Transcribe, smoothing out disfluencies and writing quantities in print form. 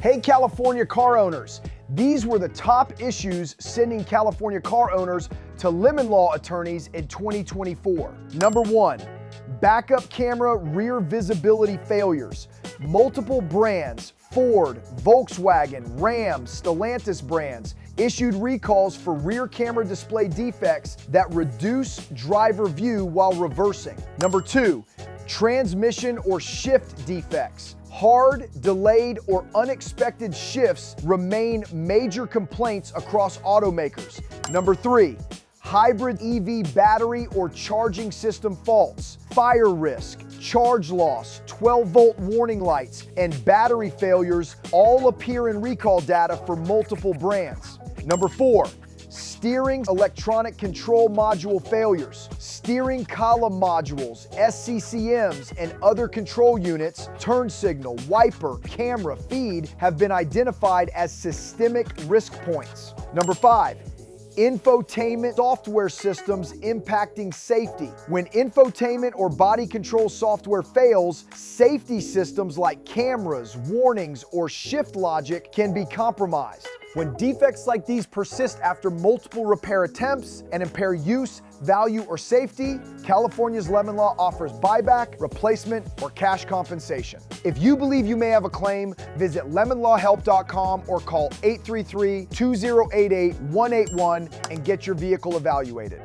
Hey California car owners, these were the top issues sending California car owners to lemon law attorneys in 2024. Number 1, backup camera rear visibility failures. Multiple brands, Ford, Volkswagen, Ram, Stellantis brands, issued recalls for rear camera display defects that reduce driver view while reversing. Number 2, transmission or shift defects. Hard, delayed, or unexpected shifts remain major complaints across automakers. Number 3, hybrid EV battery or charging system faults, fire risk, charge loss, 12-volt warning lights, and battery failures all appear in recall data for multiple brands. Number 4, steering electronic control module failures. Steering column modules, SCCMs, and other control units, turn signal, wiper, camera, feed have been identified as systemic risk points. Number 5, infotainment software systems impacting safety. When infotainment or body control software fails, safety systems like cameras, warnings, or shift logic can be compromised. When defects like these persist after multiple repair attempts and impair use, value, or safety, California's lemon law offers buyback, replacement, or cash compensation. If you believe you may have a claim, visit lemonlawhelp.com or call 833-2088-181 and get your vehicle evaluated.